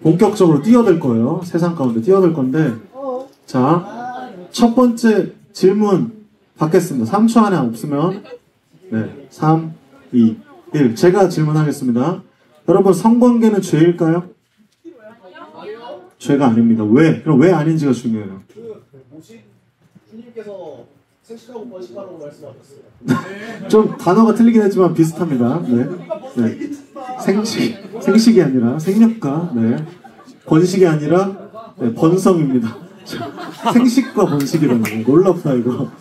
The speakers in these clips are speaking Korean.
본격적으로 뛰어들 거예요. 세상 가운데 뛰어들 건데, 자, 첫 번째 질문 받겠습니다. 3초 안에 없으면, 네, 3, 2, 1. 제가 질문하겠습니다. 여러분, 성관계는 죄일까요? 죄가 아닙니다. 왜? 그럼 왜 아닌지가 중요해요. 주님께서 생식하고 번식하라고 말씀하셨어요. 좀 단어가 틀리긴 했지만 비슷합니다. 네. 네. 생식이 아니라 생육과, 네. 번식이 아니라, 네, 번성입니다. 생식과 번식이라는 거. 놀랍다, 이거.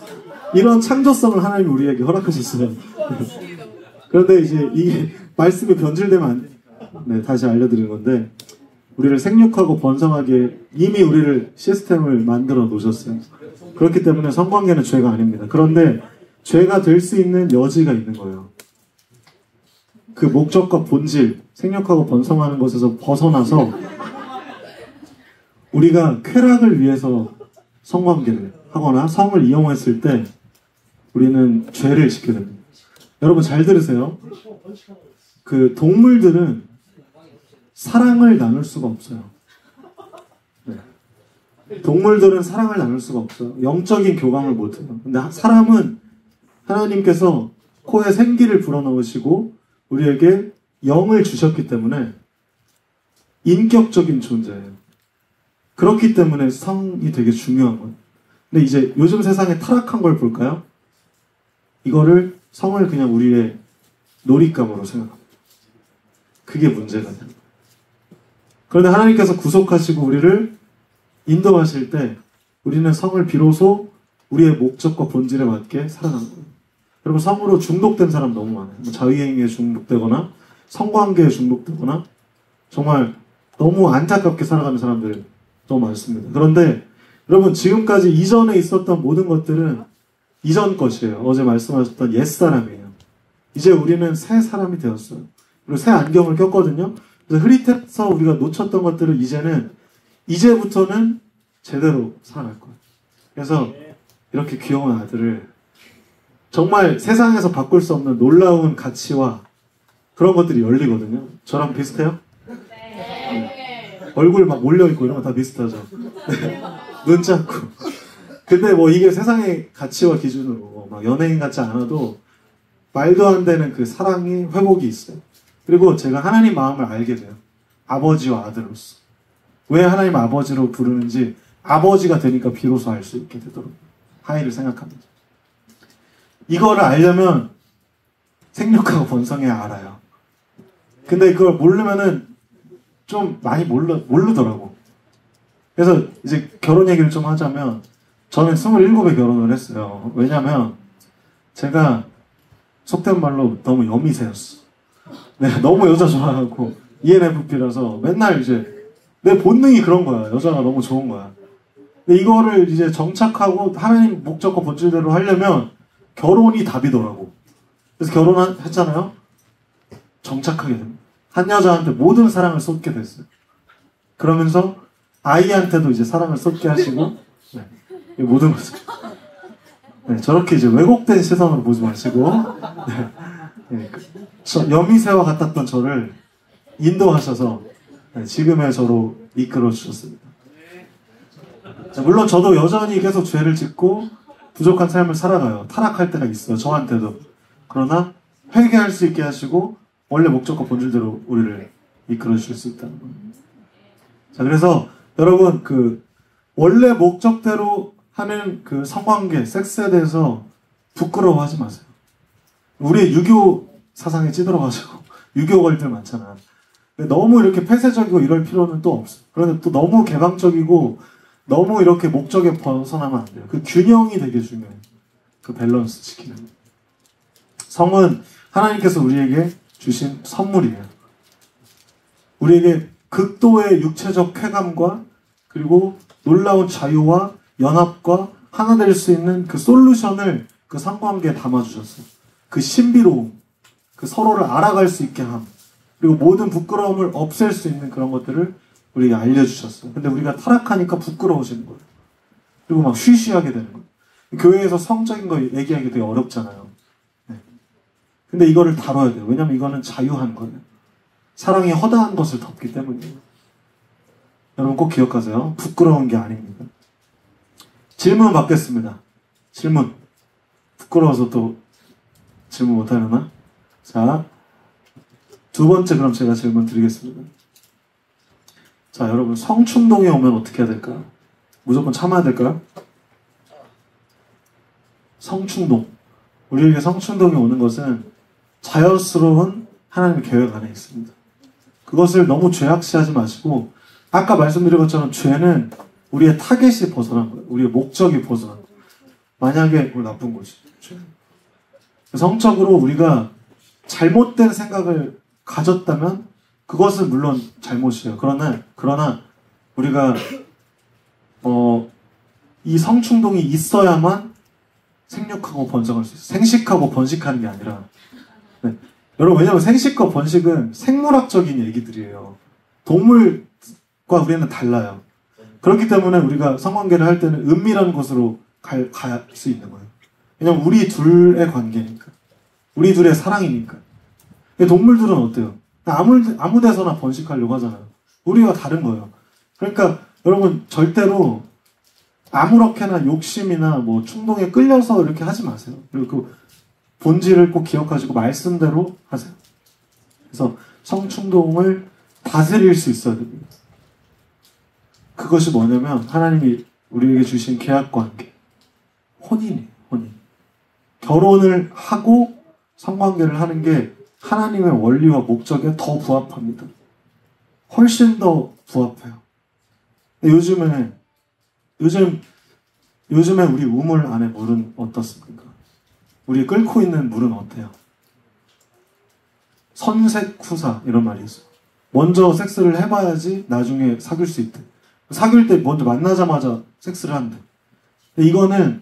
이런 창조성을 하나님이 우리에게 허락하셨어요. 그런데 이제 이게 말씀이 변질되면 네, 다시 알려드리는 건데, 우리를 생육하고 번성하게 이미 우리를 시스템을 만들어 놓으셨어요. 그렇기 때문에 성관계는 죄가 아닙니다. 그런데 죄가 될 수 있는 여지가 있는 거예요. 그 목적과 본질, 생육하고 번성하는 것에서 벗어나서 우리가 쾌락을 위해서 성관계를 하거나 성을 이용했을 때 우리는 죄를 짓게 됩니다. 여러분 잘 들으세요. 그 동물들은 사랑을 나눌 수가 없어요. 네. 동물들은 사랑을 나눌 수가 없어요. 영적인 교감을 못해요. 근데 사람은 하나님께서 코에 생기를 불어넣으시고 우리에게 영을 주셨기 때문에 인격적인 존재예요. 그렇기 때문에 성이 되게 중요한 거예요. 근데 이제 요즘 세상에 타락한 걸 볼까요? 이거를 성을 그냥 우리의 놀잇감으로 생각합니다. 그게 문제가 돼요. 그런데 하나님께서 구속하시고 우리를 인도하실 때 우리는 성을 비로소 우리의 목적과 본질에 맞게 살아가는 거예요. 여러분 성으로 중독된 사람 너무 많아요. 자유행위에 중독되거나 성관계에 중독되거나 정말 너무 안타깝게 살아가는 사람들 너무 많습니다. 그런데 여러분 지금까지 이전에 있었던 모든 것들은 이전 것이에요. 어제 말씀하셨던 옛사람이에요. 이제 우리는 새 사람이 되었어요. 그리고 새 안경을 꼈거든요. 그래서 흐릿해서 우리가 놓쳤던 것들을 이제부터는 제대로 살아갈 거예요. 그래서 이렇게 귀여운 아들을 정말 세상에서 바꿀 수 없는 놀라운 가치와 그런 것들이 열리거든요. 저랑 비슷해요? 네. 얼굴 막 몰려있고 이런 거 다 비슷하죠. 네. 눈 작고. 근데 뭐 이게 세상의 가치와 기준으로 막 연예인 같지 않아도 말도 안 되는 그 사랑의 회복이 있어요. 그리고 제가 하나님 마음을 알게 돼요. 아버지와 아들로서. 왜 하나님 아버지로 부르는지 아버지가 되니까 비로소 알 수 있게 되도록 하이를 생각합니다. 이거를 알려면 생육하고 번성해야 알아요. 근데 그걸 모르면은 좀 많이 모르더라고. 그래서 이제 결혼 얘기를 좀 하자면 저는 27에 결혼을 했어요. 왜냐면 제가 속된 말로 너무 여미새였어. 네, 너무 여자 좋아하고 ENFP라서 맨날 이제 내 본능이 그런 거야. 여자가 너무 좋은 거야. 근데 이거를 이제 정착하고 하나님 목적과 본질대로 하려면 결혼이 답이더라고. 그래서 결혼했잖아요. 정착하게 됩니다. 한 여자한테 모든 사랑을 쏟게 됐어요. 그러면서 아이한테도 이제 사랑을 쏟게 하시고 네, 모든 것을 네, 저렇게 이제 왜곡된 시선으로 보지 마시고 네, 네, 여미새와 같았던 저를 인도하셔서 네, 지금의 저로 이끌어 주셨습니다. 물론 저도 여전히 계속 죄를 짓고 부족한 삶을 살아가요. 타락할 때가 있어요. 저한테도. 그러나 회개할 수 있게 하시고 원래 목적과 본질대로 우리를 이끌어 주실 수 있다는 거예요. 자, 그래서 여러분 그 원래 목적대로 하는 그 성관계, 섹스에 대해서 부끄러워하지 마세요. 우리 유교 사상에 찌들어가지고 유교 걸들 많잖아. 너무 이렇게 폐쇄적이고 이럴 필요는 또 없어요. 그런데 또 너무 개방적이고 너무 이렇게 목적에 벗어나면 안 돼요. 그 균형이 되게 중요해요. 그 밸런스 지키는. 성은 하나님께서 우리에게 주신 선물이에요. 우리에게 극도의 육체적 쾌감과 그리고 놀라운 자유와 연합과 하나 될 수 있는 그 솔루션을 그 성관계에 담아주셨어요. 그 신비로움, 그 서로를 알아갈 수 있게 함, 그리고 모든 부끄러움을 없앨 수 있는 그런 것들을 우리에게 알려주셨어요. 근데 우리가 타락하니까 부끄러워지는 거예요. 그리고 막 쉬쉬하게 되는 거예요. 교회에서 성적인 거 얘기하기 되게 어렵잖아요. 네. 근데 이거를 다뤄야 돼요. 왜냐면 이거는 자유한 거예요. 사랑이 허다한 것을 덮기 때문이에요. 여러분 꼭 기억하세요. 부끄러운 게 아닙니다. 질문 받겠습니다. 질문. 부끄러워서 또 질문 못하려나? 자, 두 번째 그럼 제가 질문 드리겠습니다. 자, 여러분 성충동이 오면 어떻게 해야 될까요? 무조건 참아야 될까요? 성충동. 우리에게 성충동이 오는 것은 자연스러운 하나님의 계획 안에 있습니다. 그것을 너무 죄악시하지 마시고, 아까 말씀드린 것처럼 죄는 우리의 타겟이 벗어난 거예요. 우리의 목적이 벗어난 거예요. 만약에 그걸 나쁜 거지. 성적으로 우리가 잘못된 생각을 가졌다면 그것은 물론 잘못이에요. 그러나 우리가 이 성충동이 있어야만 생육하고 번성할 수 있어요. 생식하고 번식하는 게 아니라. 네. 여러분, 왜냐면 생식과 번식은 생물학적인 얘기들이에요. 동물과 우리는 달라요. 그렇기 때문에 우리가 성관계를 할 때는 은밀한 곳으로 갈 수 있는 거예요. 왜냐면 우리 둘의 관계니까. 우리 둘의 사랑이니까. 동물들은 어때요? 아무 데서나 번식하려고 하잖아요. 우리와 다른 거예요. 그러니까 여러분 절대로 아무렇게나 욕심이나 뭐 충동에 끌려서 이렇게 하지 마세요. 그리고 그 본질을 꼭 기억하시고 말씀대로 하세요. 그래서 성충동을 다스릴 수 있어야 됩니다. 그것이 뭐냐면 하나님이 우리에게 주신 계약관계, 혼인이에요. 혼인. 결혼을 하고 성관계를 하는 게 하나님의 원리와 목적에 더 부합합니다. 훨씬 더 부합해요. 요즘에 우리 우물 안에 물은 어떻습니까? 우리 끓고 있는 물은 어때요? 선색후사 이런 말이 있어요. 먼저 섹스를 해봐야지 나중에 사귈 수 있대. 사귈 때 먼저 만나자마자 섹스를 한대. 이거는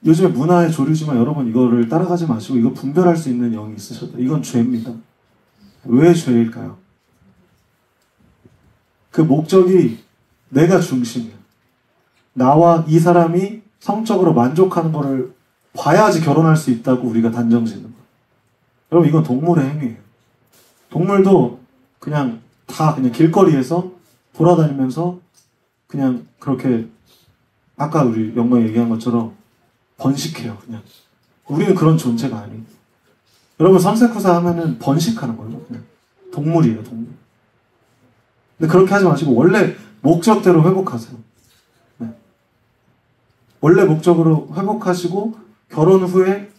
요즘에 문화의 조류지만 여러분 이거를 따라가지 마시고 이거 분별할 수 있는 영이 있으셔도 이건 죄입니다. 왜 죄일까요? 그 목적이 내가 중심이야. 나와 이 사람이 성적으로 만족하는 거를 봐야지 결혼할 수 있다고 우리가 단정 짓는 거예요. 여러분 이건 동물의 행위예요. 동물도 그냥 길거리에서 돌아다니면서 그냥 그렇게 아까 우리 영광이 얘기한 것처럼 번식해요. 그냥 우리는 그런 존재가 아니에요. 여러분 선색후사 하면은 번식하는 거예요. 그냥 동물이에요. 동물. 근데 그렇게 하지 마시고 원래 목적대로 회복하세요. 네. 원래 목적으로 회복하시고 결혼 후에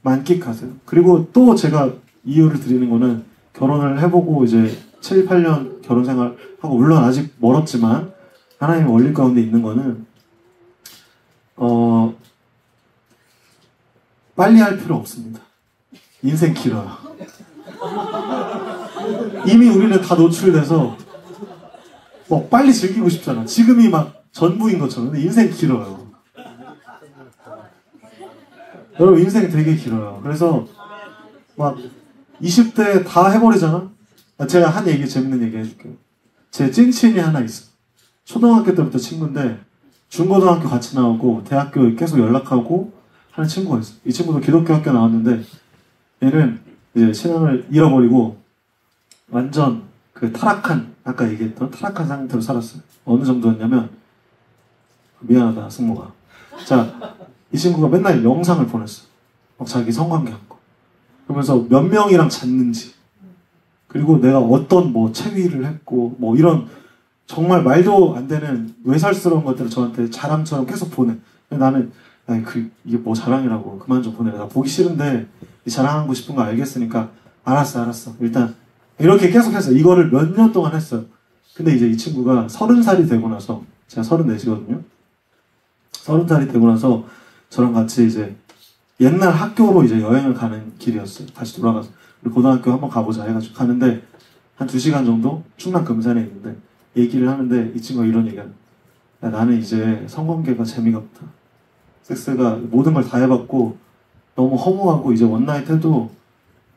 만끽하세요. 그리고 또 제가 이유를 드리는 거는 결혼을 해보고 이제 7, 8년 결혼 생활하고 물론 아직 멀었지만 하나님의 원리 가운데 있는 거는 빨리 할 필요 없습니다. 인생 길어요. 이미 우리는 다 노출돼서 뭐 빨리 즐기고 싶잖아. 지금이 막 전부인 것처럼. 근데 인생 길어요. 여러분 인생 되게 길어요. 그래서 막 20대 다 해버리잖아. 제가 한 얘기 재밌는 얘기 해줄게요. 제 찐친이 하나 있어. 초등학교 때부터 친구인데 중고등학교 같이 나오고 대학교 계속 연락하고 하는 친구가 있어. 이 친구도 기독교 학교 나왔는데 얘는 이제 신앙을 잃어버리고 완전 그 타락한, 아까 얘기했던 타락한 상태로 살았어요. 어느 정도였냐면, 미안하다 승모가. 자, 이 친구가 맨날 영상을 보냈어. 막 자기 성관계한 거. 그러면서 몇 명이랑 잤는지, 그리고 내가 어떤 뭐 체위를 했고 뭐 이런 정말 말도 안 되는 외설스러운 것들을 저한테 자랑처럼 계속 보내. 나는 이게 뭐 자랑이라고 그만 좀 보내라. 나 보기 싫은데 자랑하고 싶은 거 알겠으니까 알았어. 일단 이렇게 계속 했어요. 이거를 몇 년 동안 했어요. 근데 이제 이 친구가 30살이 되고 나서, 제가 34이거든요. 30살이 되고 나서 저랑 같이 이제 옛날 학교로 이제 여행을 가는 길이었어요. 다시 돌아가서 우리 고등학교 한번 가보자 해가지고 가는데 한 2시간 정도 충남 금산에 있는데 얘기를 하는데 이 친구가 이런 얘기를 해요. 나는 이제 성관계가 재미가 없다. 섹스가 모든 걸 다 해봤고 너무 허무하고 이제 원나잇 해도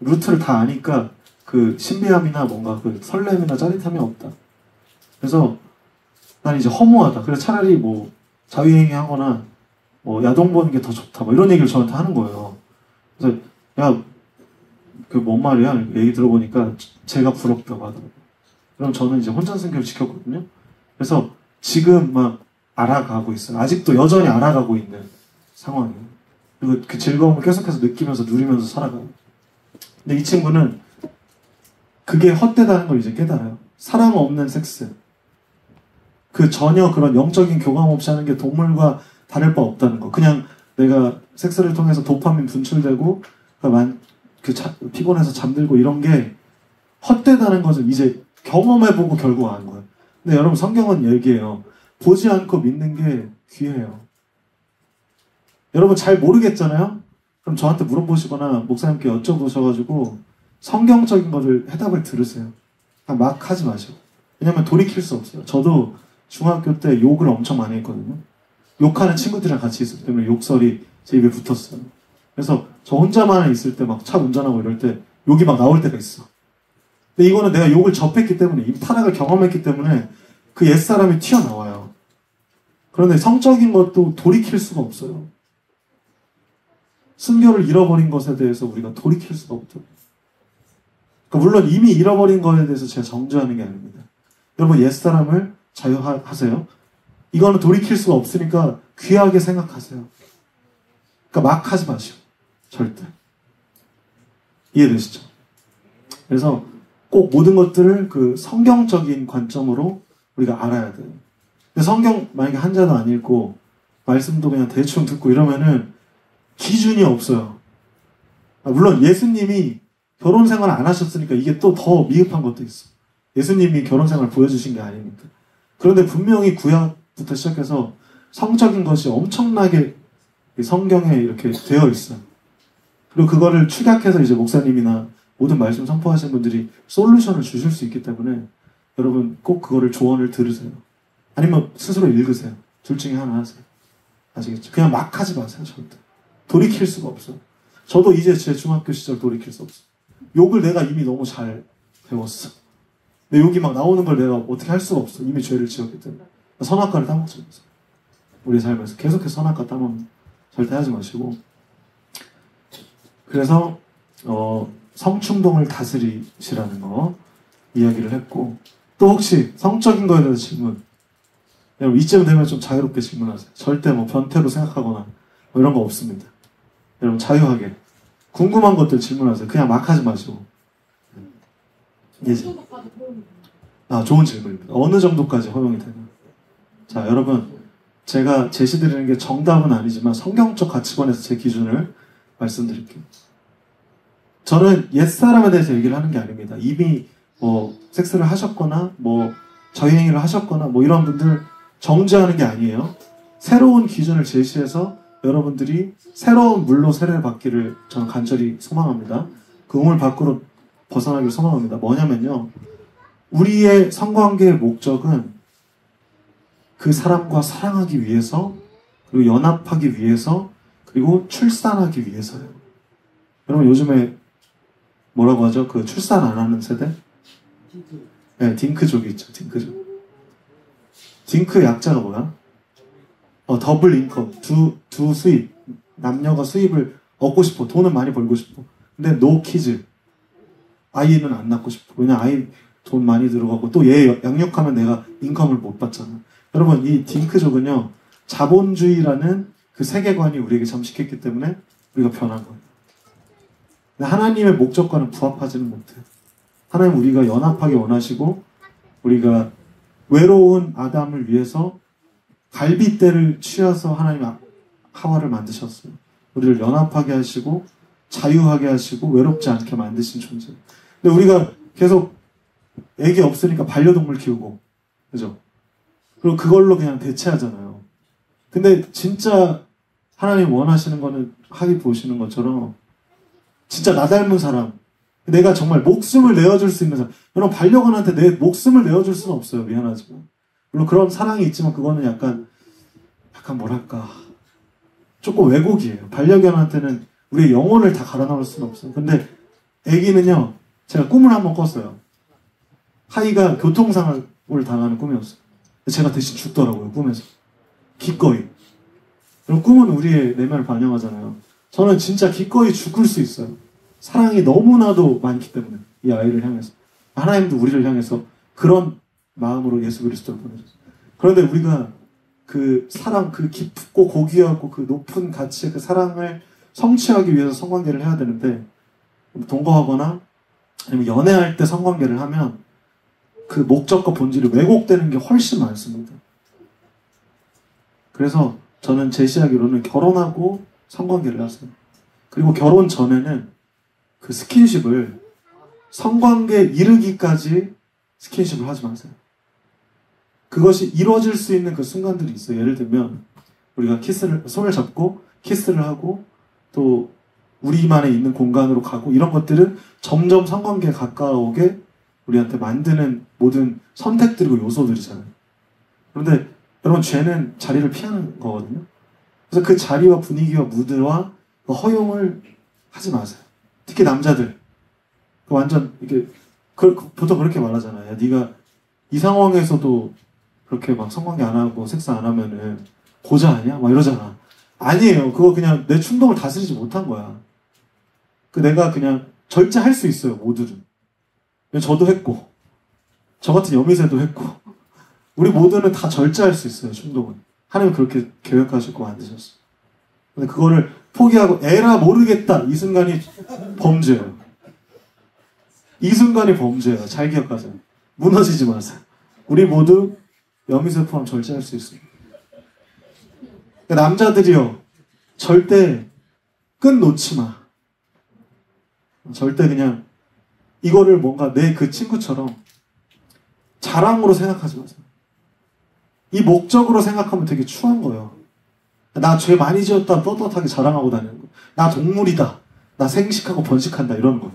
루트를 다 아니까 그 신비함이나 뭔가 그 설렘이나 짜릿함이 없다. 그래서 난 이제 허무하다. 그래서 차라리 뭐 자유행위 하거나 뭐 야동 보는 게 더 좋다. 뭐 이런 얘기를 저한테 하는 거예요. 그래서 야, 그 뭔 말이야? 얘기 들어보니까 제가 부럽다고 하더라고요. 그럼 저는 이제 혼전 순결 지켰거든요. 그래서 지금 막 알아가고 있어요. 아직도 여전히 알아가고 있는 상황이에요. 그리고 그 즐거움을 계속해서 느끼면서 누리면서 살아가요. 근데 이 친구는 그게 헛되다는 걸 이제 깨달아요. 사랑 없는 섹스. 그 전혀 그런 영적인 교감 없이 하는 게 동물과 다를 바 없다는 거. 그냥 내가 섹스를 통해서 도파민 분출되고 피곤해서 잠들고 이런 게 헛되다는 것을 이제 경험해보고 결국 아는 거예요. 근데 여러분 성경은 얘기해요. 보지 않고 믿는 게 귀해요. 여러분 잘 모르겠잖아요? 그럼 저한테 물어보시거나 목사님께 여쭤보셔가지고 성경적인 거를 해답을 들으세요. 그냥 막 하지 마시고. 왜냐면 돌이킬 수 없어요. 저도 중학교 때 욕을 엄청 많이 했거든요. 욕하는 친구들이랑 같이 있었기 때문에 욕설이 제 입에 붙었어요. 그래서 저 혼자만 있을 때 막 차 운전하고 이럴 때 욕이 막 나올 때가 있어. 근데 이거는 내가 욕을 접했기 때문에, 이 타락을 경험했기 때문에 그 옛사람이 튀어나와요. 그런데 성적인 것도 돌이킬 수가 없어요. 순결을 잃어버린 것에 대해서 우리가 돌이킬 수가 없죠. 그러니까 물론 이미 잃어버린 것에 대해서 제가 정죄하는 게 아닙니다. 여러분 옛사람을 자유하세요. 이거는 돌이킬 수가 없으니까 귀하게 생각하세요. 그러니까 막 하지 마시고. 절대. 이해되시죠? 그래서 꼭 모든 것들을 그 성경적인 관점으로 우리가 알아야 돼요. 근데 성경 만약에 한자도 안 읽고 말씀도 그냥 대충 듣고 이러면은 기준이 없어요. 물론 예수님이 결혼 생활 안 하셨으니까 이게 또 더 미흡한 것도 있어. 예수님이 결혼 생활 보여주신 게 아니니까. 그런데 분명히 구약부터 시작해서 성적인 것이 엄청나게 성경에 이렇게 되어 있어요. 그리고 그거를 축약해서 이제 목사님이나 모든 말씀 선포하시는 분들이 솔루션을 주실 수 있기 때문에 여러분 꼭 그거를 조언을 들으세요. 아니면 스스로 읽으세요. 둘 중에 하나 하세요. 아시겠죠? 그냥 막 하지 마세요. 절대. 돌이킬 수가 없어요. 저도 이제 제 중학교 시절 돌이킬 수 없어요. 욕을 내가 이미 너무 잘 배웠어. 근데 욕이 막 나오는 걸 내가 어떻게 할 수가 없어. 이미 죄를 지었기 때문에. 선악과를 따먹지 마세요. 우리 삶에서 계속해서 선악과 따먹는 절대 하지 마시고. 그래서 성충동을 다스리시라는 거 이야기를 했고, 또 혹시 성적인 거에 대해서 질문, 여러분 이쯤 되면 좀 자유롭게 질문하세요. 절대 뭐 변태로 생각하거나 뭐 이런 거 없습니다. 여러분 자유하게 궁금한 것들 질문하세요. 그냥 막 하지 마시고. 예. 좋은 질문입니다. 어느 정도까지 허용이 되나? 자, 여러분 제가 제시드리는 게 정답은 아니지만 성경적 가치관에서 제 기준을 말씀드릴게요. 저는 옛사람에 대해서 얘기를 하는 게 아닙니다. 이미 뭐 섹스를 하셨거나 뭐 저행을 하셨거나 뭐 이런 분들 정죄하는 게 아니에요. 새로운 기준을 제시해서 여러분들이 새로운 물로 세례를 받기를 저는 간절히 소망합니다. 그 우물 밖으로 벗어나기를 소망합니다. 뭐냐면요, 우리의 성관계의 목적은 그 사람과 사랑하기 위해서, 그리고 연합하기 위해서, 그리고 출산하기 위해서요. 여러분 요즘에 뭐라고 하죠? 그 출산 안 하는 세대? 네, 딩크족이 있죠. 딩크족. 딩크 약자가 뭐야? 더블 인컴. 두 수입. 남녀가 수입을 얻고 싶어. 돈은 많이 벌고 싶어. 근데 노 키즈. 아이는 안 낳고 싶어. 왜냐 아이 돈 많이 들어가고 또 얘 양육하면 내가 인컴을 못 받잖아. 여러분 이 딩크족은요, 자본주의라는 그 세계관이 우리에게 잠식했기 때문에 우리가 변한 거예요. 근데 하나님의 목적과는 부합하지는 못해요. 하나님 우리가 연합하기 원하시고, 우리가 외로운 아담을 위해서 갈빗대를 취해서 하나님 하와를 만드셨어요. 우리를 연합하게 하시고 자유하게 하시고 외롭지 않게 만드신 존재. 근데 우리가 계속 애기 없으니까 반려동물 키우고, 그죠? 그리고 그걸로 그냥 대체하잖아요. 근데 진짜 하나님 원하시는 거는 하기 보시는 것처럼 진짜 나 닮은 사람, 내가 정말 목숨을 내어줄 수 있는 사람. 여러분 반려견한테 내 목숨을 내어줄 수는 없어요. 미안하지만. 물론 그런 사랑이 있지만 그거는 약간 뭐랄까 조금 왜곡이에요. 반려견한테는 우리의 영혼을 다 갈아 넣을 수는 없어요. 근데 애기는요, 제가 꿈을 한번 꿨어요. 하이가 교통사고를 당하는 꿈이었어요. 제가 대신 죽더라고요, 꿈에서. 기꺼이. 그럼 꿈은 우리의 내면을 반영하잖아요. 저는 진짜 기꺼이 죽을 수 있어요. 사랑이 너무나도 많기 때문에, 이 아이를 향해서. 하나님도 우리를 향해서 그런 마음으로 예수 그리스도를 보내셨어요. 그런데 우리가 그 사랑, 그 깊고 고귀하고 그 높은 가치의 그 사랑을 성취하기 위해서 성관계를 해야 되는데, 동거하거나 아니면 연애할 때 성관계를 하면 그 목적과 본질이 왜곡되는 게 훨씬 많습니다. 그래서 저는 제시하기로는 결혼하고 성관계를 하세요. 그리고 결혼 전에는 그 스킨십을 성관계에 이르기까지 스킨십을 하지 마세요. 그것이 이루어질 수 있는 그 순간들이 있어요. 예를 들면 우리가 손을 잡고 키스를 하고 또 우리만에 있는 공간으로 가고, 이런 것들은 점점 성관계에 가까우게 우리한테 만드는 모든 선택들이고 요소들이잖아요. 그런데 여러분, 죄는 자리를 피하는 거거든요. 그래서 그 자리와 분위기와 무드와 그 허용을 하지 마세요. 특히 남자들. 완전 이게 보통 그렇게 말하잖아요. 야, 네가 이 상황에서도 그렇게 막 성관계 안 하고 섹스 안 하면은 고자 아니야? 막 이러잖아. 아니에요. 그거 그냥 내 충동을 다스리지 못한 거야. 내가 그냥 절제할 수 있어요, 모두는. 저도 했고, 저 같은 여미새도 했고, 우리 모두는 다 절제할 수 있어요, 충동은. 하나님 그렇게 계획하시고 만드셨어. 근데 그거를 포기하고 에라 모르겠다, 이 순간이 범죄예요. 이 순간이 범죄예요. 잘 기억하세요. 무너지지 마세요. 우리 모두 여미새 포함 절제할 수 있습니다. 남자들이요, 절대 끈 놓지 마. 절대 그냥 이거를 뭔가 내 그 친구처럼 자랑으로 생각하지 마세요. 이 목적으로 생각하면 되게 추한 거예요. 나 죄 많이 지었다 떳떳하게 자랑하고 다니는 거. 나 동물이다. 나 생식하고 번식한다, 이런 거.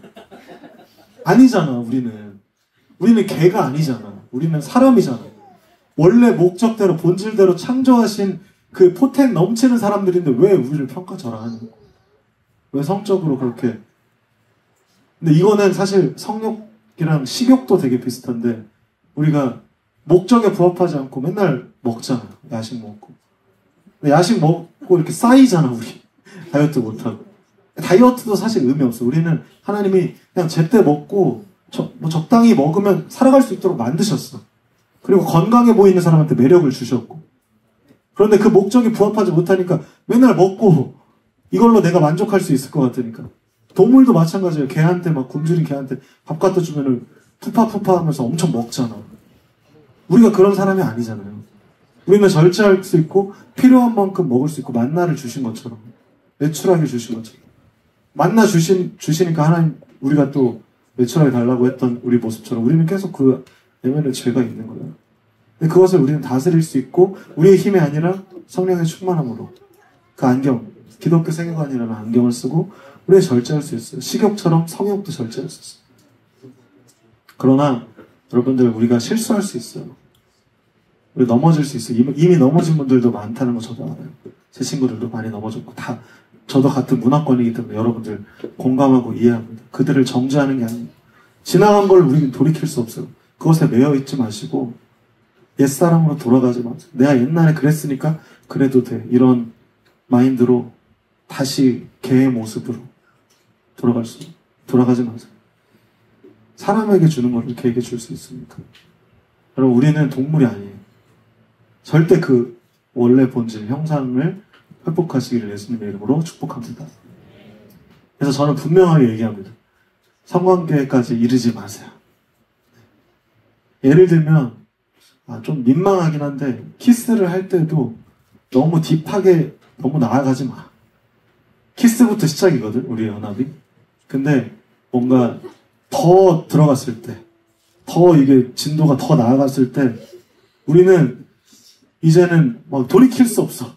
아니잖아, 우리는. 우리는 개가 아니잖아. 우리는 사람이잖아. 원래 목적대로 본질대로 창조하신 그 포텐 넘치는 사람들인데 왜 우리를 평가절하하는 거야? 왜 성적으로 그렇게. 근데 이거는 사실 성욕이랑 식욕도 되게 비슷한데, 우리가 목적에 부합하지 않고 맨날 먹잖아요. 야식 먹고. 근데 야식 먹고 이렇게 쌓이잖아, 우리. 다이어트 못하고. 다이어트도 사실 의미 없어. 우리는 하나님이 그냥 제때 먹고 적당히 먹으면 살아갈 수 있도록 만드셨어. 그리고 건강해 보이는 사람한테 매력을 주셨고. 그런데 그 목적이 부합하지 못하니까 맨날 먹고 이걸로 내가 만족할 수 있을 것 같으니까. 동물도 마찬가지예요. 개한테 막 굶주린 개한테 밥 갖다 주면은 푸파푸파 하면서 엄청 먹잖아. 우리가 그런 사람이 아니잖아요. 우리는 절제할 수 있고 필요한 만큼 먹을 수 있고, 만나를 주신 것처럼, 매출하게 주신 것처럼. 만나 주시니까 하나님, 우리가 또 매출하게 달라고 했던 우리 모습처럼 우리는 계속 그 내면에 죄가 있는 거예요. 근데 그것을 우리는 다스릴 수 있고, 우리의 힘이 아니라 성령의 충만함으로 그 안경, 기독교 세계관이라는 안경을 쓰고 우리가 절제할 수 있어요. 식욕처럼 성욕도 절제할 수 있어요. 그러나 여러분들, 우리가 실수할 수 있어요. 우리 넘어질 수 있어요. 이미 넘어진 분들도 많다는 거 저도 알아요. 제 친구들도 많이 넘어졌고, 다 저도 같은 문화권이기 때문에 여러분들 공감하고 이해합니다. 그들을 정죄하는 게 아니에요. 지나간 걸 우리는 돌이킬 수 없어요. 그것에 매여 있지 마시고 옛사람으로 돌아가지 마세요. 내가 옛날에 그랬으니까 그래도 돼, 이런 마인드로 다시 개의 모습으로 돌아가지 마세요. 사람에게 주는 걸 개에게 줄 수 있습니까? 여러분, 우리는 동물이 아니에요. 절대 그 원래 본질, 형상을 회복하시기를 예수님의 이름으로 축복합니다. 그래서 저는 분명하게 얘기합니다. 성관계까지 이르지 마세요. 예를 들면, 좀 민망하긴 한데, 키스를 할 때도 너무 딥하게 너무 나아가지 마. 키스부터 시작이거든, 우리의 연합이. 근데 뭔가 더 들어갔을 때, 더 이게 진도가 더 나아갔을 때, 우리는 이제는 막 돌이킬 수 없어.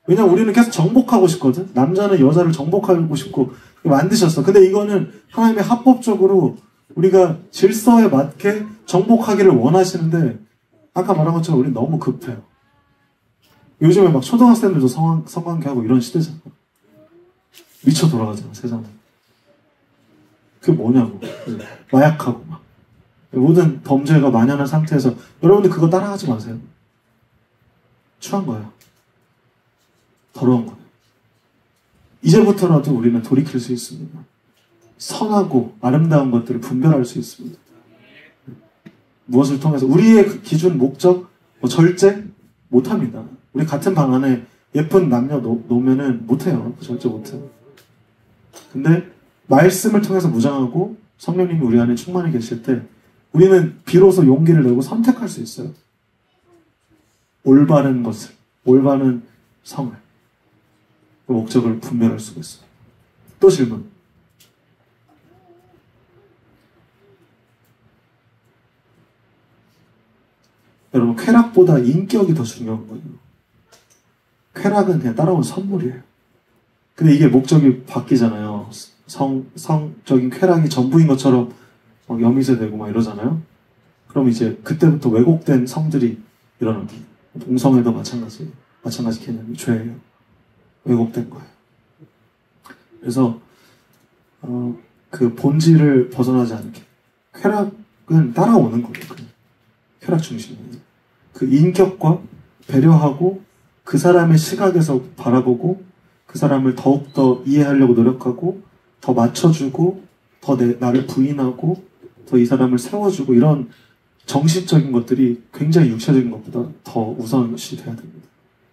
왜냐면 우리는 계속 정복하고 싶거든. 남자는 여자를 정복하고 싶고 만드셨어. 근데 이거는 하나님의 합법적으로 우리가 질서에 맞게 정복하기를 원하시는데, 아까 말한 것처럼 우리는 너무 급해요. 요즘에 막 초등학생들도 성관계하고 이런 시대잖아. 미쳐 돌아가잖아, 세상은. 그게 뭐냐고. 마약하고 막. 모든 범죄가 만연한 상태에서 여러분들 그거 따라하지 마세요. 추한 거예요. 더러운 거예요. 이제부터라도 우리는 돌이킬 수 있습니다. 선하고 아름다운 것들을 분별할 수 있습니다. 무엇을 통해서 우리의 그 기준, 목적, 뭐 절제? 못합니다. 우리 같은 방 안에 예쁜 남녀 놓으면은 못해요. 절제 못해요. 근데 말씀을 통해서 무장하고 성령님이 우리 안에 충만히 계실 때 우리는 비로소 용기를 내고 선택할 수 있어요. 올바른 것을, 올바른 성을, 그 목적을 분별할 수가 있어요. 또 질문. 여러분, 쾌락보다 인격이 더 중요한 거예요. 쾌락은 그냥 따라온 선물이에요. 근데 이게 목적이 바뀌잖아요. 성적인 쾌락이 전부인 것처럼 막 여미새되고 막 이러잖아요. 그럼 이제 그때부터 왜곡된 성들이 일어납니다. 동성애도 마찬가지 개념이 죄예요. 왜곡된 거예요. 그래서 그 본질을 벗어나지 않게 쾌락은 따라오는 거예요. 쾌락 중심이에요. 그 인격과 배려하고 그 사람의 시각에서 바라보고 그 사람을 더욱더 이해하려고 노력하고 더 맞춰주고 더 나를 부인하고 더 이 사람을 세워주고 이런 정신적인 것들이 굉장히 육체적인 것보다 더 우선시 돼야 됩니다.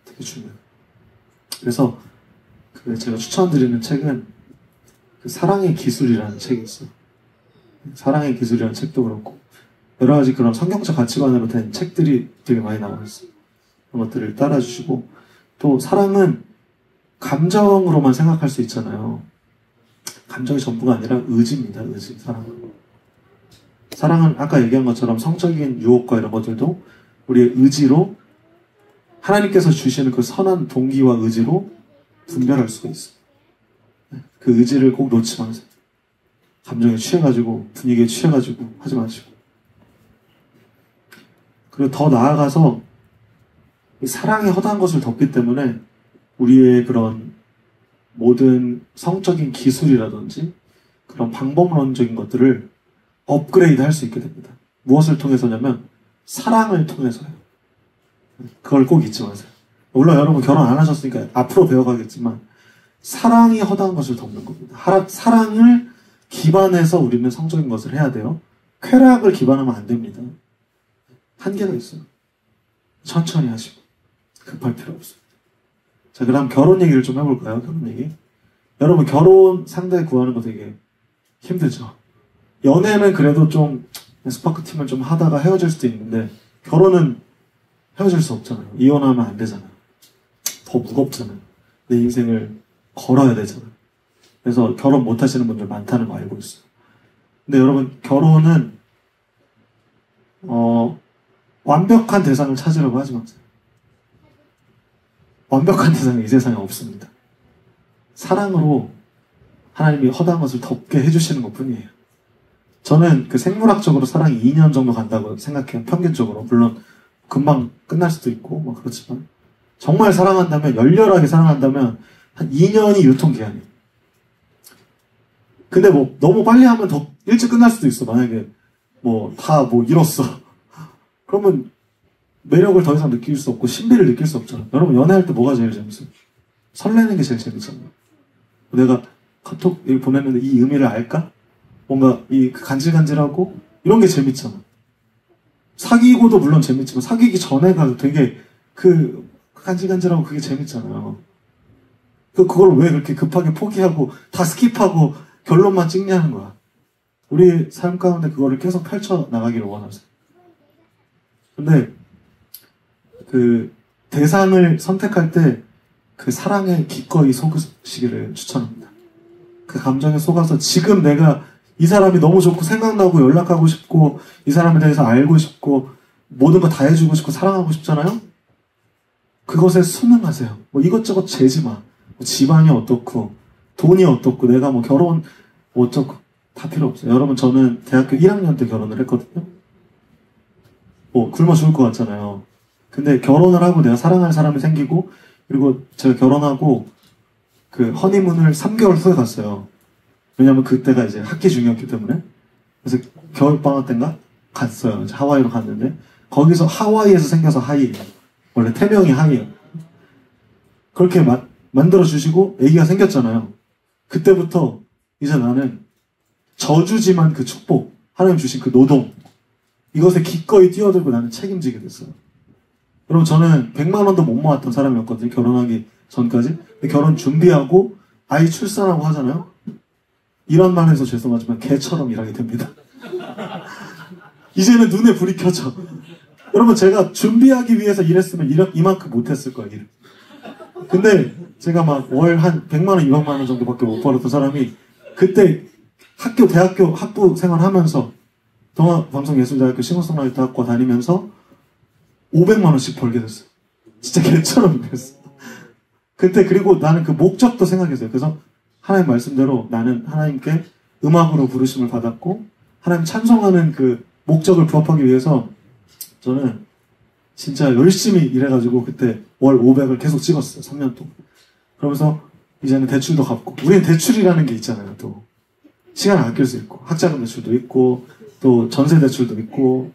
되게 중요해요. 그래서 제가 추천드리는 책은 그 사랑의 기술이라는 책이 있어요. 사랑의 기술이라는 책도 그렇고 여러 가지 그런 성경적 가치관으로 된 책들이 되게 많이 나와 있어요. 그런 것들을 따라주시고 또 사랑은 감정으로만 생각할 수 있잖아요. 감정이 전부가 아니라 의지입니다. 의지, 사랑은. 사랑은 아까 얘기한 것처럼 성적인 유혹과 이런 것들도 우리의 의지로 하나님께서 주시는 그 선한 동기와 의지로 분별할 수가 있어요. 그 의지를 꼭 놓지 마세요. 감정에 취해가지고 분위기에 취해가지고 하지 마시고 그리고 더 나아가서 사랑이 허다한 것을 덮기 때문에 우리의 그런 모든 성적인 기술이라든지 그런 방법론적인 것들을 업그레이드 할 수 있게 됩니다. 무엇을 통해서냐면 사랑을 통해서요. 그걸 꼭 잊지 마세요. 물론 여러분 결혼 안 하셨으니까 앞으로 배워가겠지만 사랑이 허다한 것을 덮는 겁니다. 사랑을 기반해서 우리는 성적인 것을 해야 돼요. 쾌락을 기반하면 안 됩니다. 한계가 있어요. 천천히 하시고 급할 필요 없습니다. 자, 그럼 결혼 얘기를 좀 해볼까요? 결혼 얘기. 여러분 결혼 상대 구하는 거 되게 힘들죠. 연애는 그래도 좀 스파크 팀을 좀 하다가 헤어질 수도 있는데 결혼은 헤어질 수 없잖아요. 이혼하면 안 되잖아요. 더 무겁잖아요. 내 인생을 걸어야 되잖아요. 그래서 결혼 못 하시는 분들 많다는 거 알고 있어요. 근데 여러분 결혼은 완벽한 대상을 찾으려고 하지 마세요. 완벽한 대상이 이 세상에 없습니다. 사랑으로 하나님이 허다한 것을 덮게 해주시는 것 뿐이에요. 저는 그 생물학적으로 사랑이 2년 정도 간다고 생각해요. 평균적으로. 물론 금방 끝날 수도 있고 뭐 그렇지만 정말 사랑한다면, 열렬하게 사랑한다면 한 2년이 유통기한이에요. 근데 뭐 너무 빨리 하면 더 일찍 끝날 수도 있어. 만약에 뭐 다 뭐 잃었어. 그러면 매력을 더 이상 느낄 수 없고 신비를 느낄 수 없잖아. 여러분 연애할 때 뭐가 제일 재밌어요? 설레는 게 제일 재밌잖아요. 내가 카톡 보냈는데 이 의미를 알까? 뭔가 이 간질간질하고 이런 게 재밌잖아. 사귀고도 물론 재밌지만 사귀기 전에가 되게 그 간질간질하고 그게 재밌잖아요. 그걸 왜 그렇게 급하게 포기하고 다 스킵하고 결론만 찍냐는 거야. 우리 삶 가운데 그거를 계속 펼쳐나가기를 원하세요. 근데 그 대상을 선택할 때 그 사랑에 기꺼이 속으시기를 추천합니다. 그 감정에 속아서 지금 내가 이 사람이 너무 좋고 생각나고 연락하고 싶고 이 사람에 대해서 알고 싶고 모든 거 다 해주고 싶고 사랑하고 싶잖아요? 그것에 순응하세요. 뭐 이것저것 재지 마. 뭐 집안이 어떻고 돈이 어떻고 내가 뭐 결혼 뭐 어쩌고 다 필요 없어요. 여러분 저는 대학교 1학년 때 결혼을 했거든요. 뭐 굶어 죽을 것 같잖아요. 근데 결혼을 하고 내가 사랑하는 사람이 생기고 그리고 제가 결혼하고 그 허니문을 3개월 후에 갔어요. 왜냐면 그때가 이제 학기 중이었기 때문에. 그래서 겨울방학 때인가? 갔어요. 이제 하와이로 갔는데 거기서 하와이에서 생겨서 하이예요. 원래 태명이 하이예요. 그렇게 만들어주시고 애기가 생겼잖아요. 그때부터 이제 나는 저주지만 그 축복, 하나님 주신 그 노동 이것에 기꺼이 뛰어들고 나는 책임지게 됐어요. 여러분 저는 100만 원도 못 모았던 사람이었거든요. 결혼하기 전까지. 근데 결혼 준비하고 아이 출산하고 하잖아요. 이런 말 해서 죄송하지만 개처럼 일하게 됩니다. 이제는 눈에 불이 켜져. 여러분 제가 준비하기 위해서 일했으면 이만큼 못했을 거예요. 일. 근데 제가 막 월 한 100만 원, 200만 원 정도밖에 못 벌었던 사람이 그때 대학교 학부 생활하면서 동아방송예술대학교 싱어송라이터학과 다니면서 500만 원씩 벌게 됐어요. 진짜 개처럼 일했어. 그때 그리고 나는 그 목적도 생각했어요. 그래서 하나님 말씀대로 나는 하나님께 음악으로 부르심을 받았고 하나님 찬송하는 그 목적을 부합하기 위해서 저는 진짜 열심히 일해가지고 그때 월 500을 계속 찍었어요. 3년 동안. 그러면서 이제는 대출도 갚고 우리는 대출이라는 게 있잖아요. 또 시간을 아낄 수 있고 학자금 대출도 있고 또 전세 대출도 있고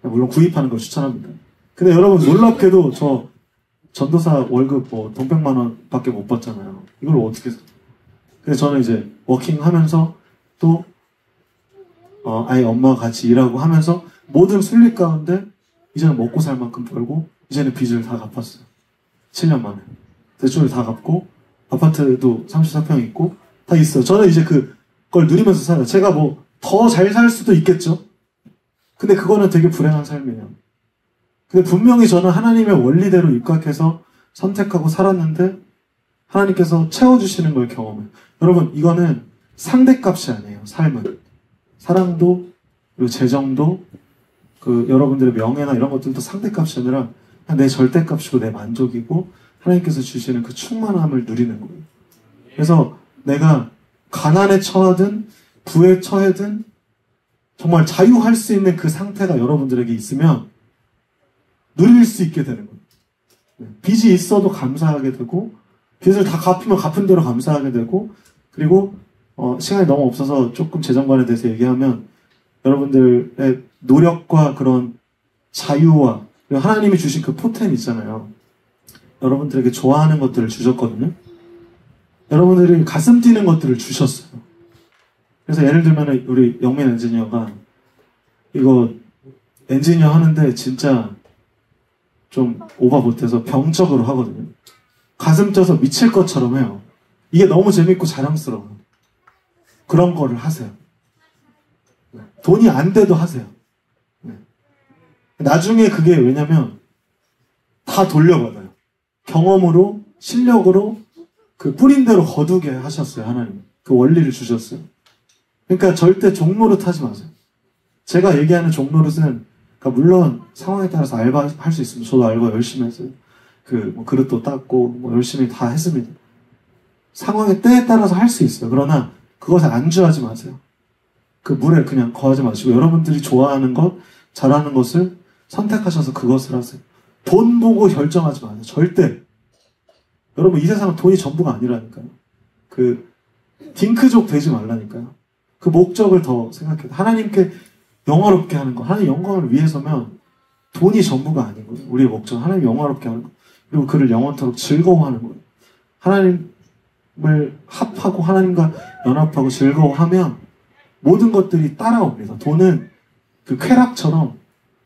물론 구입하는 걸 추천합니다. 근데 여러분 놀랍게도 저 전도사 월급 뭐 돈 100만 원밖에 못 받잖아요. 이걸 어떻게 해서 그래서 저는 이제 워킹하면서 또 아이 엄마와 같이 일하고 하면서 모든 순리 가운데 이제는 먹고 살 만큼 벌고 이제는 빚을 다 갚았어요. 7년 만에 대출을 다 갚고 아파트도 34평 있고 다 있어요. 저는 이제 그걸 누리면서 살아요. 제가 뭐 더 잘 살 수도 있겠죠. 근데 그거는 되게 불행한 삶이에요. 근데 분명히 저는 하나님의 원리대로 입각해서 선택하고 살았는데 하나님께서 채워주시는 걸 경험해요. 여러분 이거는 상대값이 아니에요. 삶은 사랑도 그리고 재정도 여러분들의 명예나 이런 것들도 상대값이 아니라 그냥 내 절대값이고 내 만족이고 하나님께서 주시는 그 충만함을 누리는 거예요. 그래서 내가 가난에 처하든 부에 처해든 정말 자유할 수 있는 그 상태가 여러분들에게 있으면 누릴 수 있게 되는 거예요. 빚이 있어도 감사하게 되고 빚을 다 갚으면 갚은 대로 감사하게 되고 그리고 시간이 너무 없어서 조금 재정관에 대해서 얘기하면 여러분들의 노력과 그런 자유와 하나님이 주신 그 포텐 있잖아요. 여러분들에게 좋아하는 것들을 주셨거든요. 여러분들이 가슴 뛰는 것들을 주셨어요. 그래서 예를 들면 우리 영민 엔지니어가 이거 엔지니어 하는데 진짜 좀 오바 못해서 병적으로 하거든요. 가슴 쪄서 미칠 것처럼 해요. 이게 너무 재밌고 자랑스러워요. 그런 거를 하세요. 돈이 안 돼도 하세요. 나중에 그게 왜냐면 다 돌려받아요. 경험으로, 실력으로 그 뿌린 대로 거두게 하셨어요. 하나님. 그 원리를 주셨어요. 그러니까 절대 종노릇 하지 마세요. 제가 얘기하는 종노릇은 그러니까 물론 상황에 따라서 알바 할 수 있습니다. 저도 알바 열심히 했어요. 뭐 그릇도 닦고 뭐 열심히 다 했습니다. 상황의 때에 따라서 할 수 있어요. 그러나 그것에 안주하지 마세요. 그 물에 그냥 거하지 마시고 여러분들이 좋아하는 것, 잘하는 것을 선택하셔서 그것을 하세요. 돈 보고 결정하지 마세요. 절대. 여러분 이 세상은 돈이 전부가 아니라니까요. 딩크족 되지 말라니까요. 그 목적을 더 생각해요. 하나님께 영화롭게 하는 거. 하나님 영광을 위해서면 돈이 전부가 아닌 거예요. 우리의 목적은 하나님 영화롭게 하는 거. 그리고 그를 영원토록 즐거워하는 거예요. 하나님을 합하고 하나님과 연합하고 즐거워하면 모든 것들이 따라옵니다. 돈은 그 쾌락처럼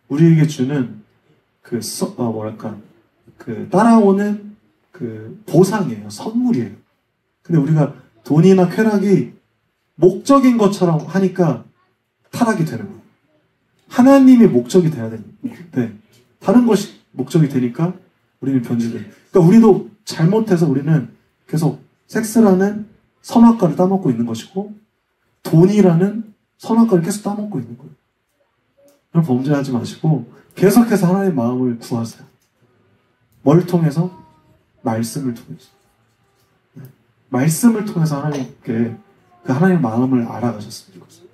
우리에게 주는 따라오는 그 보상이에요. 선물이에요. 근데 우리가 돈이나 쾌락이 목적인 것처럼 하니까 타락이 되는 거예요. 하나님이 목적이 돼야 되는데 다른 것이 목적이 되니까 우리는 변질돼요. 그러니까 우리도 잘못해서 우리는 계속 섹스라는 선악과를 따먹고 있는 것이고 돈이라는 선악과를 계속 따먹고 있는 거예요. 그럼 범죄하지 마시고 계속해서 하나님의 마음을 구하세요. 뭘 통해서? 말씀을 통해서. 말씀을 통해서 하나님께 그 하나님의 마음을 알아가셨으면 좋겠어요.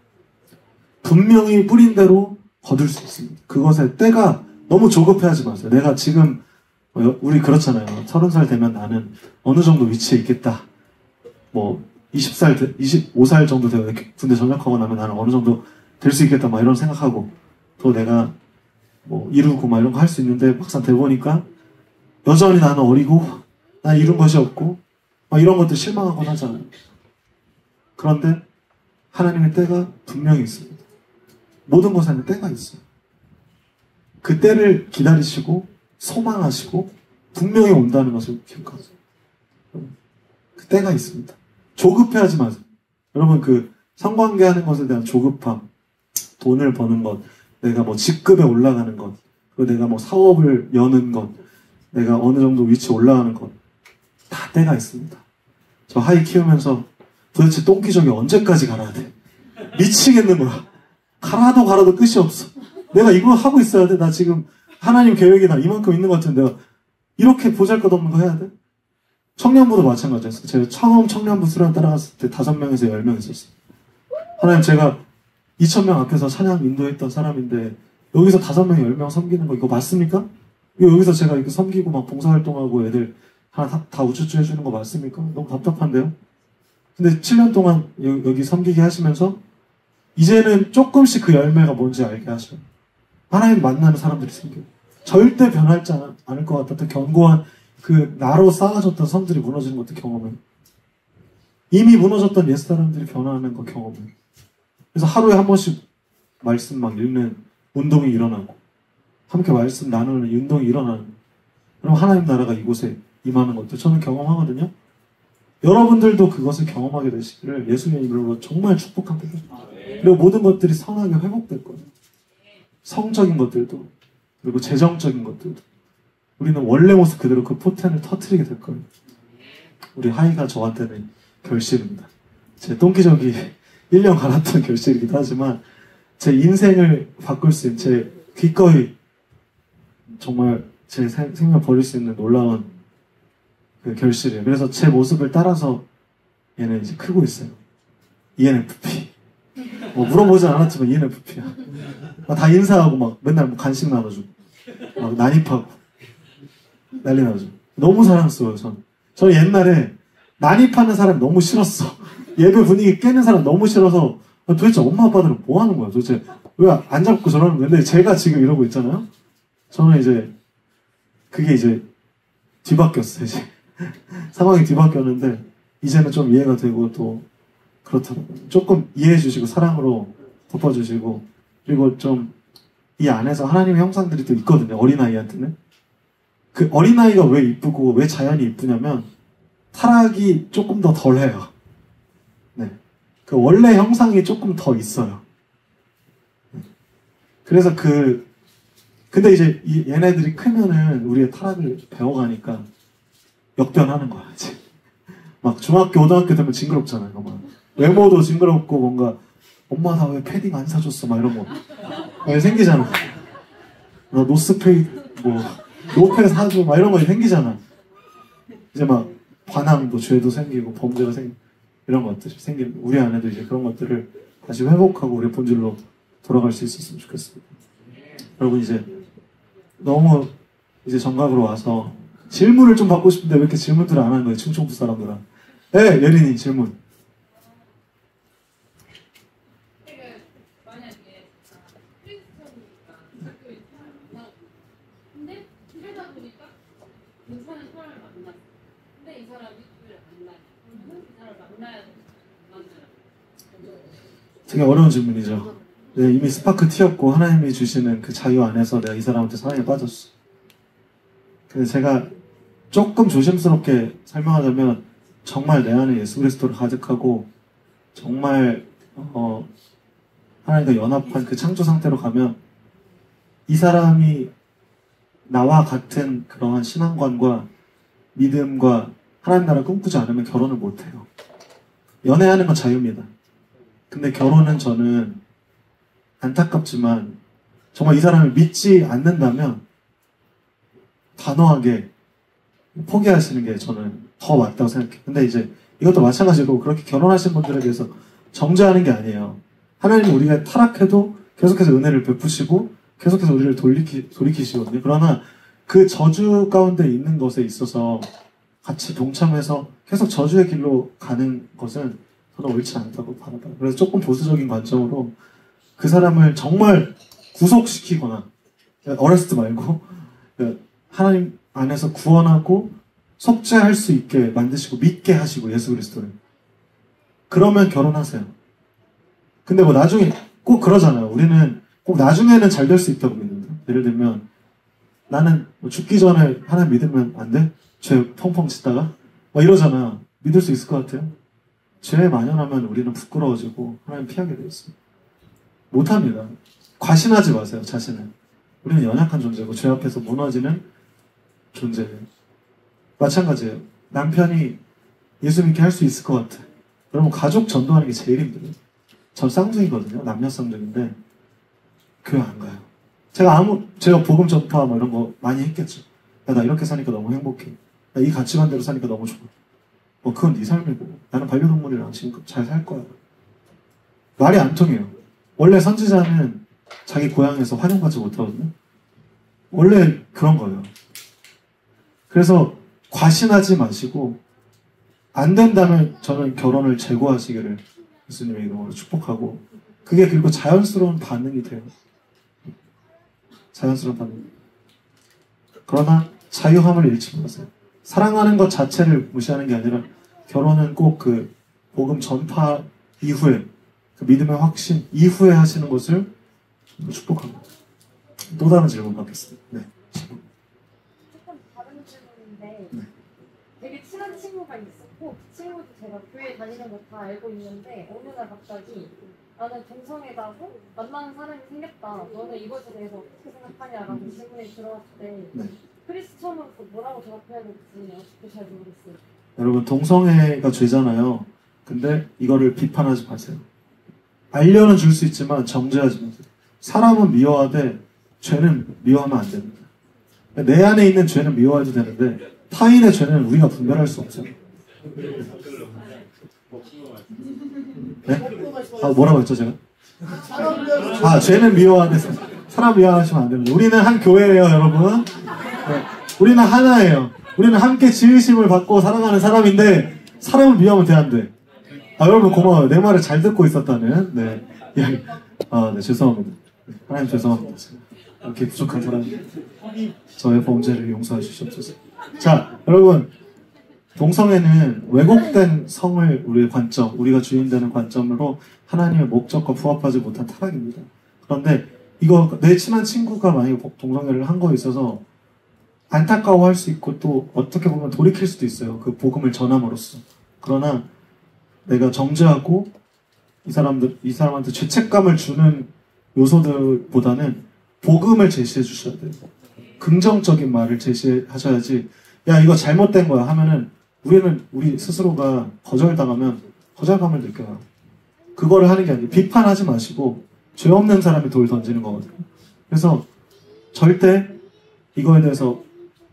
분명히 뿌린 대로 거둘 수 있습니다. 그것에 때가 너무 조급해하지 마세요. 내가 지금 우리 그렇잖아요. 30살 되면 나는 어느 정도 위치에 있겠다. 뭐 25살 정도 되고 군대 전역하고 나면 나는 어느 정도 될 수 있겠다. 막 이런 생각하고 또 내가 뭐 이루고 막 이런 거 할 수 있는데 막상 돼보니까 여전히 나는 어리고 난 이룬 것이 없고 막 이런 것들 실망하곤 하잖아요. 그런데 하나님의 때가 분명히 있습니다. 모든 것에는 때가 있어요. 그 때를 기다리시고 소망하시고 분명히 온다는 것을 기억하세요. 그 때가 있습니다. 조급해하지 마세요. 여러분 그 성관계하는 것에 대한 조급함, 돈을 버는 것, 내가 뭐 직급에 올라가는 것, 그리고 내가 뭐 사업을 여는 것, 내가 어느 정도 위치에 올라가는 것, 다 때가 있습니다. 저 하이 키우면서 도대체 똥기저귀 언제까지 갈아야 돼? 미치겠는 거야. 갈아도 끝이 없어. 내가 이거 하고 있어야 돼. 나 지금 하나님 계획이 나 이만큼 있는 것 같은데 내가 이렇게 보잘것없는 거 해야 돼? 청년부도 마찬가지였어요. 제가 처음 청년부 수련 따라갔을 때 5명에서 10명 있었어요. 하나님 제가 2,000명 앞에서 찬양 인도했던 사람인데 여기서 5명, 10명 섬기는 거 이거 맞습니까? 여기서 제가 이렇게 섬기고 막 봉사활동하고 애들 하나 다 우쭈쭈 해주는 거 맞습니까? 너무 답답한데요? 근데 7년 동안 여기 섬기게 하시면서 이제는 조금씩 그 열매가 뭔지 알게 하셔요. 하나님 만나는 사람들이 생겨요. 절대 변하지 않을 것 같았던 견고한 그 나로 쌓아졌던 성들이 무너지는 것도 경험해요. 이미 무너졌던 옛사람들이 변화하는 거 경험해요. 그래서 하루에 한 번씩 말씀 막 읽는 운동이 일어나고 함께 말씀 나누는 운동이 일어나는 그럼 하나님 나라가 이곳에 임하는 것도 저는 경험하거든요. 여러분들도 그것을 경험하게 되시기를 예수님의 이름으로 정말 축복합니다. 그리고 모든 것들이 선하게 회복될 거예요. 성적인 것들도 그리고 재정적인 것들도 우리는 원래 모습 그대로 그 포텐을 터뜨리게 될 거예요. 우리 하이가 저한테는 결실입니다. 제 똥기저귀 1년 갈았던 결실이기도 하지만 제 인생을 바꿀 수 있는 제 기꺼이 정말 제 생명 버릴 수 있는 놀라운 그 결실이에요. 그래서 제 모습을 따라서 얘는 이제 크고 있어요. ENFP. 물어보지 않았지만 ENFP야. 다 인사하고 막 맨날 뭐 간식 나눠주고 막 난입하고 난리 나죠. 너무 사랑스러워요. 저는 옛날에 난입하는 사람 너무 싫었어. 예배 분위기 깨는 사람 너무 싫어서 도대체 엄마 아빠들은 뭐 하는 거야? 도대체 왜 안 잡고 저러는 건데 제가 지금 이러고 있잖아요. 저는 이제 그게 이제 뒤바뀌었어요. 이제 상황이 뒤바뀌었는데 이제는 좀 이해가 되고 또 그렇더라고요. 조금 이해해 주시고 사랑으로 덮어주시고 그리고 좀 이 안에서 하나님의 형상들이 또 있거든요. 어린아이한테는. 그 어린아이가 왜 이쁘고 왜 자연이 이쁘냐면 타락이 조금 더 덜해요. 네. 그 원래 형상이 조금 더 있어요. 그래서 근데 이제 얘네들이 크면은 우리의 타락을 배워가니까 역변하는 거야, 이제. 막 중학교, 고등학교 되면 징그럽잖아요. 막 외모도 징그럽고 뭔가 엄마 나 왜 패딩 안 사줬어? 막 이런 거. 왜 생기잖아. 너 노스페이 뭐 노페 사줘 막 이런 거 생기잖아. 이제 막 반항도 죄도 생기고 범죄가 생기고 이런 것들이 생기는 우리 안에도 이제 그런 것들을 다시 회복하고 우리 본질로 돌아갈 수 있었으면 좋겠습니다. 여러분 이제 너무 이제 정각으로 와서 질문을 좀 받고 싶은데 왜 이렇게 질문들을 안 하는 거예요? 충청도 사람들은. 네, 예린이 질문. 되게 어려운 질문이죠. 네, 이미 스파크 튀었고 하나님이 주시는 그 자유 안에서 내가 이 사람한테 사랑에 빠졌어. 근데 제가 조금 조심스럽게 설명하자면 정말 내 안에 예수 그리스도를 가득하고 정말 하나님과 연합한 그 창조 상태로 가면 이 사람이 나와 같은 그러한 신앙관과 믿음과 하나님 나라 꿈꾸지 않으면 결혼을 못해요. 연애하는 건 자유입니다. 근데 결혼은 저는 안타깝지만 정말 이 사람을 믿지 않는다면 단호하게 포기하시는 게 저는 더 맞다고 생각해요. 근데 이제 이것도 마찬가지로 그렇게 결혼하신 분들에 대해서 정죄하는 게 아니에요. 하나님은 우리가 타락해도 계속해서 은혜를 베푸시고 계속해서 우리를 돌이키시거든요. 그러나 그 저주 가운데 있는 것에 있어서 같이 동참해서 계속 저주의 길로 가는 것은 저는 옳지 않다고 바라봐요. 그래서 조금 보수적인 관점으로 그 사람을 정말 구속시키거나 어레스트 말고 하나님 안에서 구원하고 속죄할 수 있게 만드시고 믿게 하시고 예수 그리스도를 그러면 결혼하세요. 근데 뭐 나중에 꼭 그러잖아요. 우리는 꼭 나중에는 잘 될 수 있다고 믿는다. 예를 들면 나는 뭐 죽기 전에 하나님 믿으면 안 돼? 죄 펑펑 짓다가? 막 이러잖아. 믿을 수 있을 것 같아요? 죄에 만연하면 우리는 부끄러워지고 하나님 피하게 돼 있어요. 못합니다. 과신하지 마세요, 자신을. 우리는 연약한 존재고 죄 앞에서 무너지는 존재예요. 마찬가지예요. 남편이 예수 믿게 할 수 있을 것 같아. 여러분, 가족 전도하는 게 제일 힘들어요. 전 쌍둥이거든요. 남녀 쌍둥이인데 교회 안 가요. 제가 복음 전파 뭐 이런 거 많이 했겠죠. 야, 나 이렇게 사니까 너무 행복해. 나 이 가치관대로 사니까 너무 좋아. 뭐 그건 네 삶이고 나는 반려동물이랑 지금 잘 살 거야. 말이 안 통해요. 원래 선지자는 자기 고향에서 환영받지 못하거든요. 원래 그런 거예요. 그래서 과신하지 마시고 안 된다면 저는 결혼을 재고하시기를 예수님의 이름으로 축복하고, 그게 그리고 자연스러운 반응이 돼요. 자연스러운 반응. 그러나 자유함을 잃지 마세요. 사랑하는 것 자체를 무시하는 게 아니라 결혼은 꼭 그 복음 전파 이후에, 그 믿음의 확신 이후에 하시는 것을 축복합니다. 또 다른 질문 받겠습니다. 네. 조금 다른 질문인데, 네. 되게 친한 친구가 있었고 그 친구도 제가 교회 다니는 거 다 알고 있는데 어느 날 갑자기 나는 동성애다고 만나는 사람이 생겼다. 너는 이것에 대해서 어떻게 생각하냐라고 질문이 들어왔을 때 네. 크리스천으로서 뭐라고 대답해야 될지 아직도 잘 모르겠어요. 여러분, 동성애가 죄잖아요. 근데 이거를 비판하지 마세요. 알려는 줄 수 있지만 정죄하지 마세요. 사람은 미워하되 죄는 미워하면 안 됩니다. 내 안에 있는 죄는 미워해도 되는데 타인의 죄는 우리가 분별할 수 없어요. 네? 아, 뭐라고 했죠, 제가? 죄는 미워하되 사람 미워하시면 안 됩니다. 우리는 한 교회예요, 여러분. 네. 우리는 하나예요. 우리는 함께 지으심을 받고 살아가는 사람인데 사람을 미워하면 돼, 안 돼? 여러분 고마워요. 내 말을 잘 듣고 있었다는. 네. 네, 죄송합니다. 하나님 죄송합니다. 이렇게 부족한 사람, 저의 범죄를 용서해 주시옵소서. 자, 여러분, 동성애는 왜곡된 성을 우리의 관점, 우리가 주인되는 관점으로 하나님의 목적과 부합하지 못한 타락입니다. 그런데 이거 내 친한 친구가 만약에 동성애를 한 거에 있어서 안타까워할 수 있고 또 어떻게 보면 돌이킬 수도 있어요. 그 복음을 전함으로써. 그러나 내가 정죄하고 이 사람한테 죄책감을 주는 요소들보다는 복음을 제시해 주셔야 돼요. 긍정적인 말을 제시하셔야지, 야, 이거 잘못된 거야 하면은 우리 스스로가 거절당하면 거절감을 느껴요. 그거를 하는 게 아니고 비판하지 마시고 죄 없는 사람이 돌 던지는 거거든요. 그래서 절대 이거에 대해서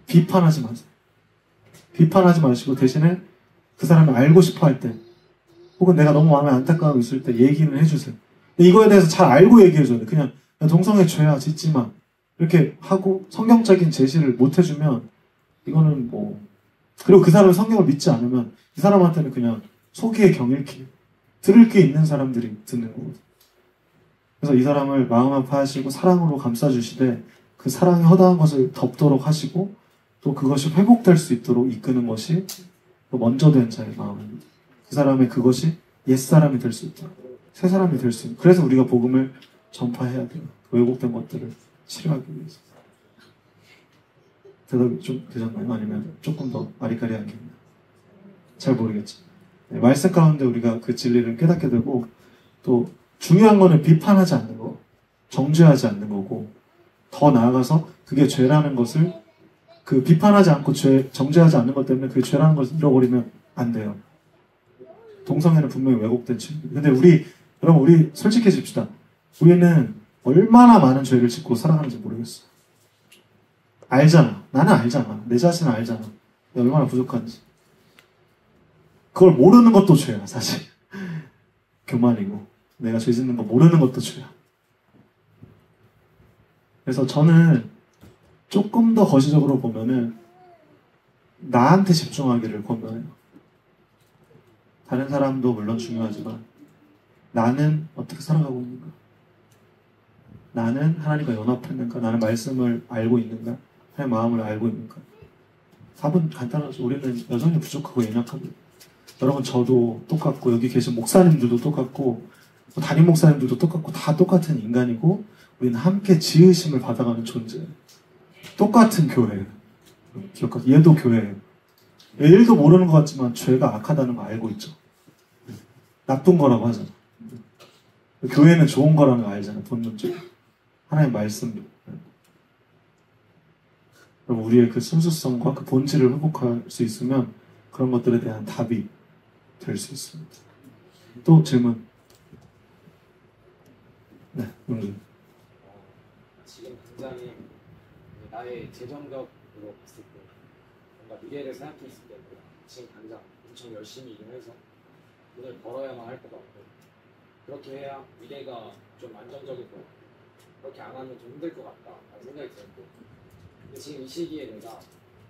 비판하지 마세요. 비판하지 마시고 대신에 그 사람이 알고 싶어 할 때, 혹은 내가 너무 마음에 안타까움이 있을 때 얘기는 해주세요. 근데 이거에 대해서 잘 알고 얘기해줘야 돼. 그냥 동성애 죄야, 짓지 마, 이렇게 하고 성경적인 제시를 못 해주면 이거는 뭐, 그리고 그 사람이 성경을 믿지 않으면 이 사람한테는 그냥 소기의 경읽기, 들을 게 있는 사람들이 듣는 거거든요. 그래서 이 사람을 마음 아파하시고 사랑으로 감싸주시되 그 사랑이 허다한 것을 덮도록 하시고 또 그것이 회복될 수 있도록 이끄는 것이 먼저 된 자의 마음입니다. 그 사람의 그것이 옛사람이 될 수 있도록, 새 사람이 될 수 있도록. 그래서 우리가 복음을 전파해야 돼요. 왜곡된 것들을 치료하기 위해서. 대답이 좀 되셨나요? 아니면 조금 더 아리까리하게 했나요? 잘 모르겠죠. 네, 말씀 가운데 우리가 그 진리를 깨닫게 되고, 또 중요한 거는 비판하지 않는 거, 정죄하지 않는 거고, 더 나아가서 그게 죄라는 것을, 그 비판하지 않고 정죄하지 않는 것 때문에 그게 죄라는 것을 잃어버리면 안 돼요. 동성애는 분명히 왜곡된 죄입니다. 근데 여러분, 우리 솔직해집시다. 우리는 얼마나 많은 죄를 짓고 살아가는지 모르겠어. 알잖아. 나는 알잖아. 내 자신은 알잖아. 내가 얼마나 부족한지. 그걸 모르는 것도 죄야, 사실. 교만이고. 내가 죄 짓는 거 모르는 것도 죄야. 그래서 저는 조금 더 거시적으로 보면은 나한테 집중하기를 권면해요. 다른 사람도 물론 중요하지만 나는 어떻게 살아가고 있는가? 나는 하나님과 연합했는가? 나는 말씀을 알고 있는가? 하나님의 마음을 알고 있는가? 답은 간단하죠. 우리는 여전히 부족하고 연약합니다. 여러분, 저도 똑같고 여기 계신 목사님들도 똑같고 담임 목사님들도 똑같고 다 똑같은 인간이고 우리는 함께 지으심을 받아가는 존재예요. 똑같은 교회예요. 기억하 얘도 교회예요. 얘 일도 모르는 것 같지만 죄가 악하다는 거 알고 있죠. 나쁜 거라고 하잖아. 교회는 좋은 거라는 거 알잖아. 본능적으로. 하나님 말씀. 그럼 우리의 그 순수성과 그 본질을 회복할 수 있으면 그런 것들에 대한 답이 될 수 있습니다. 또 질문. 네, 용준. 지금 당장에 나의 재정적으로 봤을 때 뭔가 미래를 생각했을 때 지금 당장 엄청 열심히 일을 해서 돈을 벌어야만 할 것 같고 그렇게 해야 미래가 좀 안정적일 것 같고 그렇게 안 하면 좀 힘들 것 같다라는 생각이 들었고 근데 지금 이 시기에 내가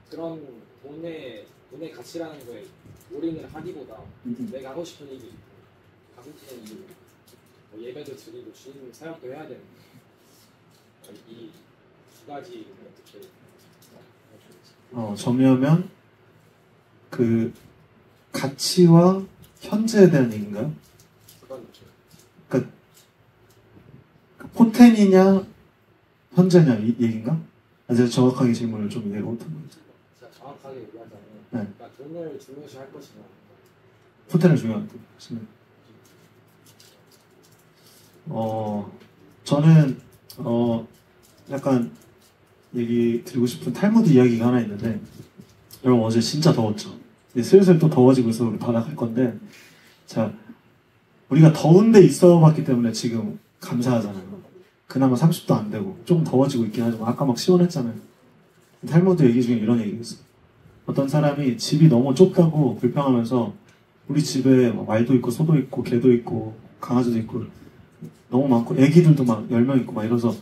그런 돈의 가치라는 거에 올인을 하기보다 내가 하고 싶은 일이 가슴 튀는 일이 뭐 예배도 드리고 주님 사역도 해야 되는데 이 두 가지 어떻게 정리하면 그 가치와 현재에 대한 얘기인가요? 그러니까 포텐이냐 현재냐 이 얘기인가? 제가 정확하게 질문을 좀 이해를 못한 거예요. 제가 정확하게 얘기하자면 네. 그러니까 돈을 중요시 할 것이냐 포텐을 중요한 것이냐. 저는 약간 얘기 드리고 싶은 탈무드 이야기가 하나 있는데 여러분 어제 진짜 더웠죠? 이제 슬슬 또 더워지고 있어서 우리 바닥 할 건데 자 우리가 더운 데 있어 봤기 때문에 지금 감사하잖아요. 그나마 30도 안 되고 좀 더워지고 있긴 하지만 아까 막 시원했잖아요. 탈무드 얘기 중에 이런 얘기가 있어요. 어떤 사람이 집이 너무 좁다고 불평하면서 우리 집에 말도 있고 소도 있고 개도 있고 강아지도 있고 너무 많고 애기들도 막 10명 있고 막 이러서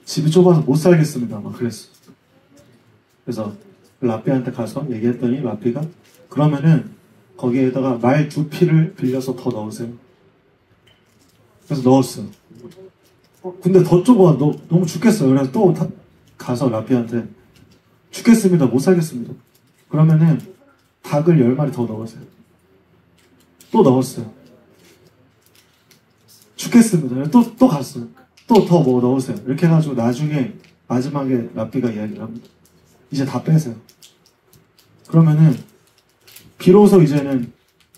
집이 좁아서 못 살겠습니다 막 그랬어. 그래서 라삐한테 가서 얘기했더니 라삐가 그러면은 거기에다가 말 2피를 빌려서 더 넣으세요. 그래서 넣었어요. 근데 더 좁아. 너무 죽겠어요. 그래서 또 가서 라삐한테 죽겠습니다. 못 살겠습니다. 그러면은 닭을 10마리 더 넣으세요. 또 넣었어요. 죽겠습니다. 또 갔어요. 또 더 뭐 넣으세요. 이렇게 해가지고 나중에 마지막에 라삐가 이야기를 합니다. 이제 다 빼세요. 그러면은 비로소 이제는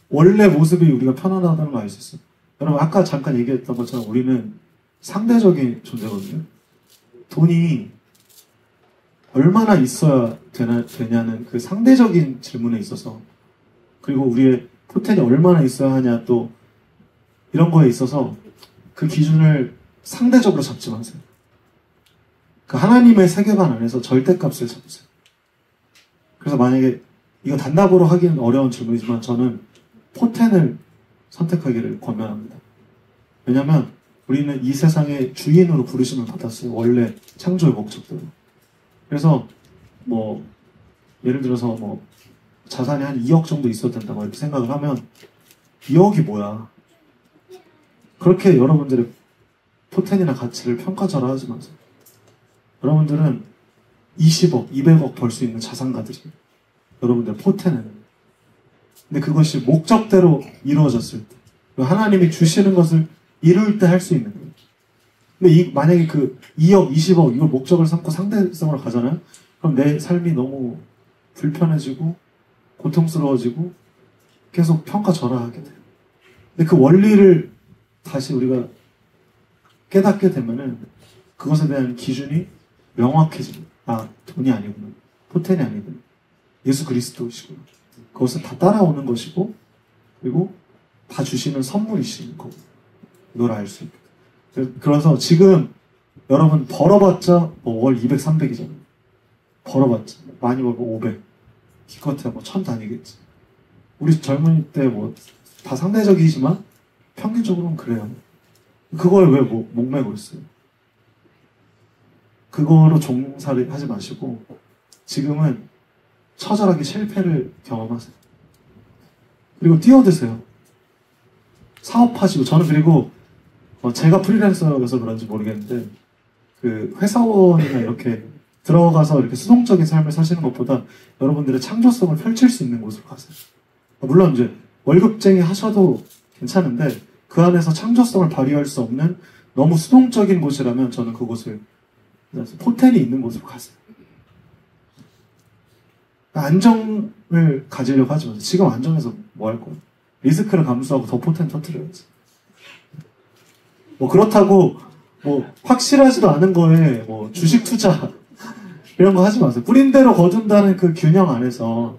원래 모습이 우리가 편안하다는 거 알 수 있어요. 여러분 아까 잠깐 얘기했던 것처럼 우리는 상대적인 존재거든요. 돈이 얼마나 있어야 되냐는 그 상대적인 질문에 있어서 그리고 우리의 포텐이 얼마나 있어야 하냐 또 이런 거에 있어서 그 기준을 상대적으로 잡지 마세요. 그 하나님의 세계관 안에서 절대값을 잡으세요. 그래서 만약에 이거 단답으로 하기는 어려운 질문이지만 저는 포텐을 선택하기를 권면합니다. 왜냐하면 우리는 이 세상의 주인으로 부르심을 받았어요. 원래 창조의 목적대로. 그래서 뭐 예를 들어서 뭐 자산이 한 2억 정도 있어야 된다 뭐 이렇게 생각을 하면 2억이 뭐야. 그렇게 여러분들의 포텐이나 가치를 평가절하하지 마세요. 여러분들은 20억, 200억 벌 수 있는 자산가들이에요. 여러분들의 포텐은. 근데 그것이 목적대로 이루어졌을 때 하나님이 주시는 것을 이룰 때 할 수 있는 거예요. 근데 만약에 그 2억, 20억 이걸 목적을 삼고 상대성으로 가잖아요. 그럼 내 삶이 너무 불편해지고 고통스러워지고 계속 평가절하하게 돼요. 근데 그 원리를 다시 우리가 깨닫게 되면은 그것에 대한 기준이 명확해집니다. 아, 돈이 아니구나. 포텐이 아니구나. 예수 그리스도시구나. 그것은 다 따라오는 것이고 그리고 다 주시는 선물이신 거고 이걸 알 수 있거든요. 그래서 지금 여러분 벌어봤자 뭐 월 200, 300이잖아요. 벌어봤자 많이 벌고 500 기껏해야 뭐 1000 다니겠지. 우리 젊은이 때 뭐 다 상대적이지만 평균적으로는 그래요. 그걸 왜 목매고 있어요? 그거로 종사를 하지 마시고 지금은 처절하게 실패를 경험하세요. 그리고 뛰어드세요. 사업하시고 저는 그리고 제가 프리랜서여서 그런지 모르겠는데 그 회사원이나 이렇게 들어가서 이렇게 수동적인 삶을 사시는 것보다 여러분들의 창조성을 펼칠 수 있는 곳으로 가세요. 물론 이제 월급쟁이 하셔도 괜찮은데 그 안에서 창조성을 발휘할 수 없는 너무 수동적인 곳이라면 저는 그곳을 포텐이 있는 곳으로 가세요. 안정을 가지려고 하지 마세요. 지금 안정해서 뭐 할 거예요? 리스크를 감수하고 더 포텐 터뜨려야지. 뭐 그렇다고 뭐 확실하지도 않은 거에 뭐 주식 투자 이런 거 하지 마세요. 뿌린 대로 거둔다는 그 균형 안에서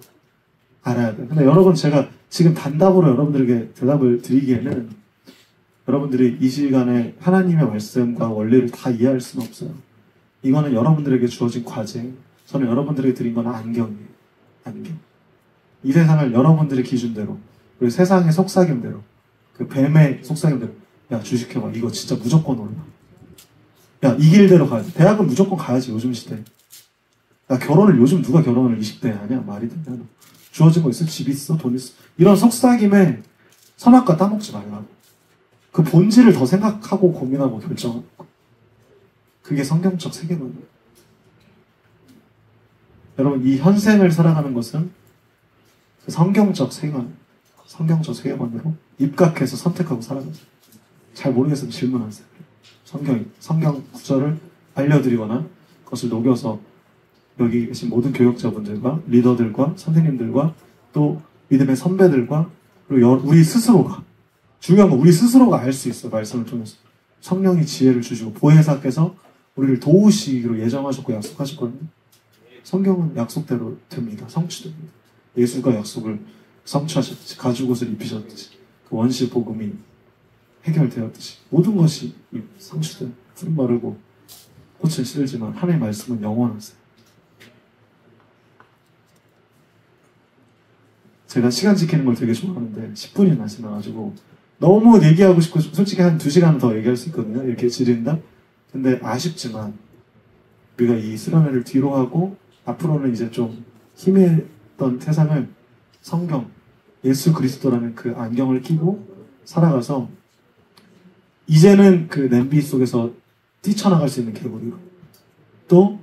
알아야 돼요. 근데 여러분, 제가 지금 단답으로 여러분들에게 대답을 드리기에는 여러분들이 이 시간에 하나님의 말씀과 원리를 다 이해할 수는 없어요. 이거는 여러분들에게 주어진 과제. 저는 여러분들에게 드린 건 안경이에요. 안경. 이 세상을 여러분들의 기준대로, 그리고 세상의 속삭임대로, 그 뱀의 속삭임대로, 야, 주식해봐. 이거 진짜 무조건 올라. 야, 이 길대로 가야지. 대학은 무조건 가야지, 요즘 시대. 야, 결혼을 요즘 누가 결혼을 20대에 하냐? 말이 되냐? 주어진 거 있어? 집 있어? 돈 있어? 이런 속삭임에 선악과 따먹지 말라고. 그 본질을 더 생각하고 고민하고 결정하는 거. 그게 성경적 세계관이에요. 여러분, 이 현생을 살아가는 것은 그 성경적 세계관으로 입각해서 선택하고 살아가세요. 잘 모르겠으면 질문하세요. 성경 구절을 알려드리거나 그것을 녹여서 여기 계신 모든 교역자분들과 리더들과 선생님들과 또 믿음의 선배들과 그리고 우리 스스로가, 중요한 건 우리 스스로가 알 수 있어요. 말씀을 통해서. 성령이 지혜를 주시고 보혜사께서 우리를 도우시기로 예정하셨고 약속하셨거든요. 성경은 약속대로 됩니다. 성취됩니다. 예수가 약속을 성취하셨듯이, 가죽옷을 입히셨듯이, 그 원시 복음이 해결되었듯이 모든 것이 성취된, 풀은 마르고 꽃은 시들지만 하나님의 말씀은 영원하세요. 제가 시간 지키는 걸 되게 좋아하는데 10분이나 지나가지고 너무 얘기하고 싶고 솔직히 한 2시간 더 얘기할 수 있거든요. 이렇게 지른다? 근데 아쉽지만 우리가 이 수련회를 뒤로 하고 앞으로는 이제 좀 희미했던 세상을 성경, 예수 그리스도라는 그 안경을 끼고 살아가서 이제는 그 냄비 속에서 뛰쳐나갈 수 있는 개구리로, 또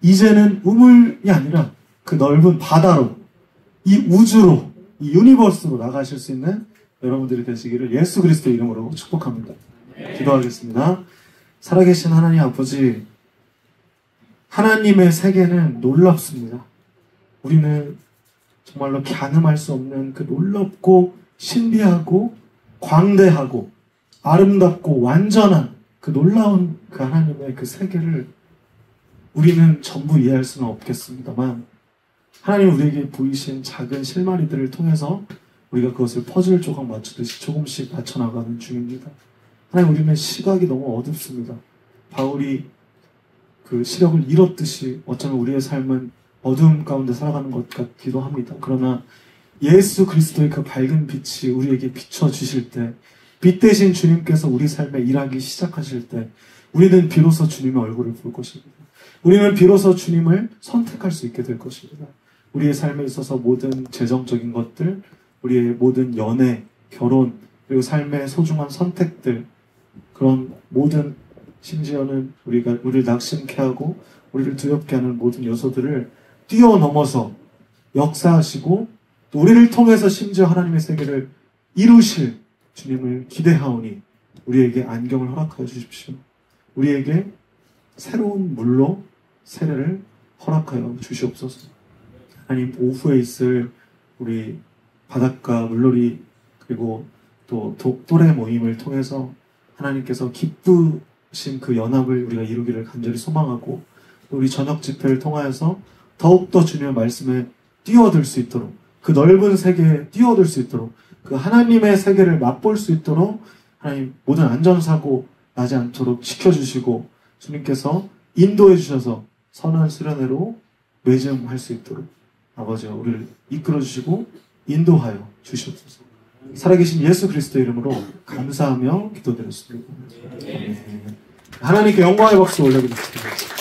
이제는 우물이 아니라 그 넓은 바다로, 이 우주로, 이 유니버스로 나가실 수 있는 여러분들이 되시기를 예수 그리스도 이름으로 축복합니다. 기도하겠습니다. 살아계신 하나님 아버지, 하나님의 세계는 놀랍습니다. 우리는 정말로 가늠할 수 없는 그 놀랍고 신비하고 광대하고 아름답고 완전한 그 놀라운 그 하나님의 그 세계를 우리는 전부 이해할 수는 없겠습니다만, 하나님 우리에게 보이신 작은 실마리들을 통해서 우리가 그것을 퍼즐 조각 맞추듯이 조금씩 맞춰나가는 중입니다. 하나님, 우리는 시각이 너무 어둡습니다. 바울이 그 시력을 잃었듯이 어쩌면 우리의 삶은 어두움 가운데 살아가는 것 같기도 합니다. 그러나 예수 그리스도의 그 밝은 빛이 우리에게 비춰주실 때, 빛 대신 주님께서 우리 삶에 일하기 시작하실 때 우리는 비로소 주님의 얼굴을 볼 것입니다. 우리는 비로소 주님을 선택할 수 있게 될 것입니다. 우리의 삶에 있어서 모든 재정적인 것들, 우리의 모든 연애, 결혼, 그리고 삶의 소중한 선택들, 그런 모든, 심지어는 우리를 낙심케 하고 우리를 두렵게 하는 모든 요소들을 뛰어넘어서 역사하시고 또 우리를 통해서 심지어 하나님의 세계를 이루실 주님을 기대하오니 우리에게 안경을 허락하여 주십시오. 우리에게 새로운 물로 세례를 허락하여 주시옵소서. 하나님, 오후에 있을 우리 바닷가 물놀이 그리고 또 또래 모임을 통해서 하나님께서 기쁘신 그 연합을 우리가 이루기를 간절히 소망하고, 우리 저녁 집회를 통하여서 더욱더 주님의 말씀에 뛰어들 수 있도록, 그 넓은 세계에 뛰어들 수 있도록, 그 하나님의 세계를 맛볼 수 있도록 하나님 모든 안전사고 나지 않도록 지켜주시고 주님께서 인도해 주셔서 선한 수련회로 매점할 수 있도록 아버지와 우리를 이끌어 주시고 인도하여 주시옵소서. 살아계신 예수 그리스도 이름으로 감사하며 기도드렸습니다. 하나님께 영광의 박수 올려드리겠습니다.